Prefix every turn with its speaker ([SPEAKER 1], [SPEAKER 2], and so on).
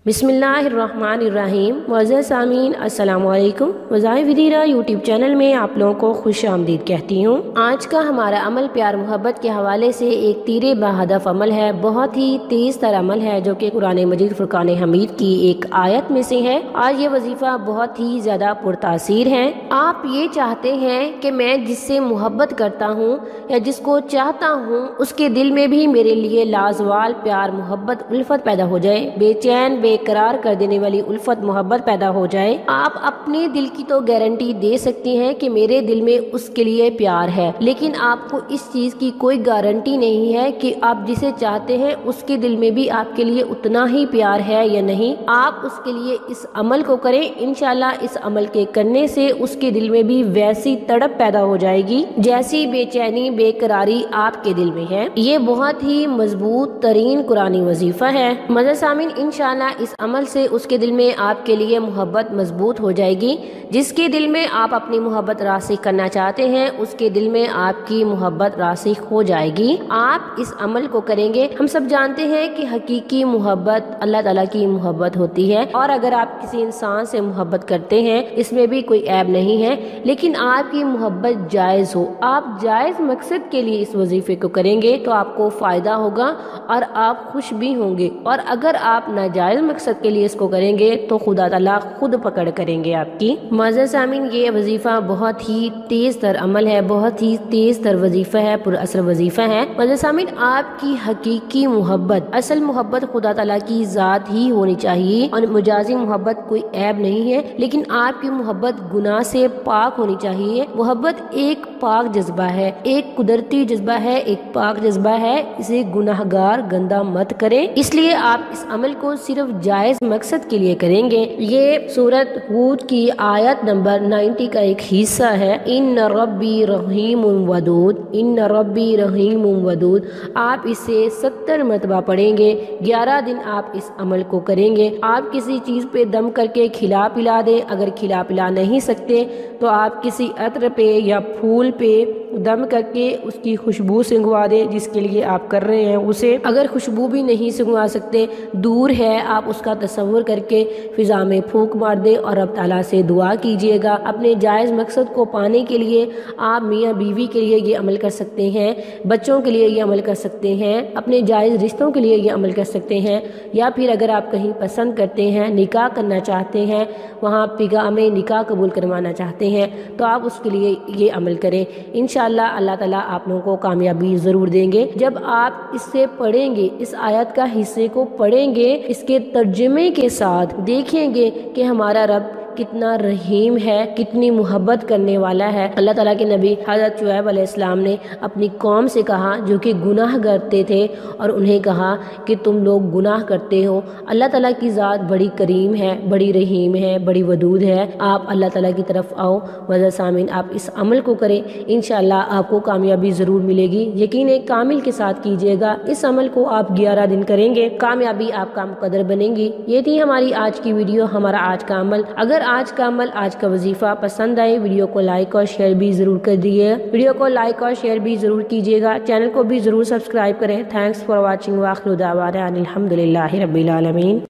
[SPEAKER 1] बिस्मिल्लाहिर्रहमानिर्रहीम। मुअज़्ज़ज़ सामीन अस्सलामु अलैकुम। वज़ाइफ़ दीरा यूट्यूब चैनल में आप लोगों को खुश आमदीद कहती हूँ। आज का हमारा अमल प्यार मोहब्बत के हवाले से एक तीरे बाहदफ अमल है, बहुत ही तेज़ तर अमल है, जो कि कुरान मजीद फुरकान हमीद की एक आयत में से है और ये वजीफ़ा बहुत ही ज़्यादा पुरतासीर है। आप ये चाहते हैं कि मैं जिससे मोहब्बत करता हूँ या जिसको चाहता हूँ उसके दिल में भी मेरे लिए लाजवाल प्यार मोहब्बत उल्फत पैदा हो जाए, बेचैन बेकरार कर देने वाली उल्फत मोहब्बत पैदा हो जाए। आप अपने दिल की तो गारंटी दे सकती हैं कि मेरे दिल में उसके लिए प्यार है, लेकिन आपको इस चीज की कोई गारंटी नहीं है कि आप जिसे चाहते हैं उसके दिल में भी आपके लिए उतना ही प्यार है या नहीं। आप उसके लिए इस अमल को करें, इंशाल्लाह इस अमल के करने से उसके दिल में भी वैसी तड़प पैदा हो जाएगी जैसी बेचैनी बेकरारी आपके दिल में है। ये बहुत ही मजबूत तरीन कुरानी वजीफा है। मुअज़्ज़ज़ सामीन, इंशाल्लाह इस अमल से उसके दिल में आपके लिए मोहब्बत मजबूत हो जाएगी। जिसके दिल में आप अपनी मोहब्बत रासिख करना चाहते हैं उसके दिल में आपकी मोहब्बत रासिख हो जाएगी। आप इस अमल को करेंगे। हम सब जानते हैं कि हकीकी मोहब्बत अल्लाह ताला की मोहब्बत होती है, और अगर आप किसी इंसान से मोहब्बत करते हैं इसमें भी कोई ऐब नहीं है, लेकिन आपकी मोहब्बत जायज़ हो, आप जायज़ मकसद के लिए इस वजीफे को करेंगे तो आपको फ़ायदा होगा और आप खुश भी होंगे। और अगर आप नाजायज़ मकसद के लिए इसको करेंगे तो खुदा ताला खुद पकड़ करेंगे आपकी। मुअज़्ज़ज़ सामीन, ये वजीफा बहुत ही तेज़ तर अमल है, बहुत ही तेज़ तर वजीफा है, पुरअसर वजीफा है। मुअज़्ज़ज़ सामीन, आपकी हकीकी मोहब्बत असल मोहब्बत खुदा ताला की ज़ात ही होनी चाहिए, और मुजाजी मोहब्बत कोई ऐब नहीं है, लेकिन आपकी मोहब्बत गुनाह से पाक होनी चाहिए। मोहब्बत एक पाक जज्बा है, एक कुदरती जज्बा है, एक पाक जज्बा है, इसे गुनाहगार गंदा मत करें। इसलिए आप इस अमल को सिर्फ जायज मकसद के लिए करेंगे। ये सूरत हूद की आयत नंबर 90 का एक हिस्सा है। इन्न रब्बी रहीमुन वदूद, इन्न रब्बी रहीमुन वदूद। आप इसे 70 मरतबा पढ़ेंगे। 11 दिन आप इस अमल को करेंगे। आप किसी चीज पे दम करके खिला पिला दें, अगर खिला पिला नहीं सकते तो आप किसी अत्र पे या फूल पे दम करके उसकी खुशबू सिंगवा दें जिसके लिए आप कर रहे हैं उसे। अगर खुशबू भी नहीं सिंगवा सकते, दूर है, आप उसका तसव्वुर करके फिजा में फूंक मार दें और रब ताला से दुआ कीजिएगा। अपने जायज़ मकसद को पाने के लिए आप मियाँ बीवी के लिए ये अमल कर सकते हैं, बच्चों के लिए ये अमल कर सकते हैं, अपने जायज़ रिश्तों के लिए ये अमल कर सकते हैं, या फिर अगर आप कहीं पसंद करते हैं, निकाह करना चाहते हैं, वहाँ पिगा में निकाह कबूल करवाना चाहते हैं तो आप उसके लिए ये अमल करें। इंशाअल्लाह अल्लाह ताला आप लोगों को कामयाबी ज़रूर देंगे। जब आप इससे पढ़ेंगे, इस आयत का हिस्से को पढ़ेंगे, इसके तर्जुमे के साथ देखेंगे कि हमारा रब कितना रहीम है, कितनी मोहब्बत करने वाला है। अल्लाह ताला के नबी हज़रत शुएब अलैहिस्सलाम ने अपनी कौम से कहा जो कि गुनाह करते थे, और उन्हें कहा कि तुम लोग गुनाह करते हो, अल्लाह ताला की ज़ात बड़ी करीम है, बड़ी रहीम है, बड़ी वदूद है, आप अल्लाह ताला की तरफ आओ। मुअज़्ज़ज़ सामीन, आप इस अमल को करें, इंशाअल्लाह आपको कामयाबी ज़रूर मिलेगी। यकीन कामिल के साथ कीजिएगा। इस अमल को आप 11 दिन करेंगे, कामयाबी आपका मुकद्दर बनेगी। ये थी हमारी आज की वीडियो, हमारा आज का अमल। अगर आज का अमल, आज का वजीफा पसंद आए, वीडियो को लाइक और शेयर भी जरूर कर दिए। वीडियो को लाइक और शेयर भी जरूर कीजिएगा। चैनल को भी जरूर सब्सक्राइब करें। Thanks for watching. वाखिर दावाना अनिल हम्दुलिल्लाहि रब्बिल आलमीन।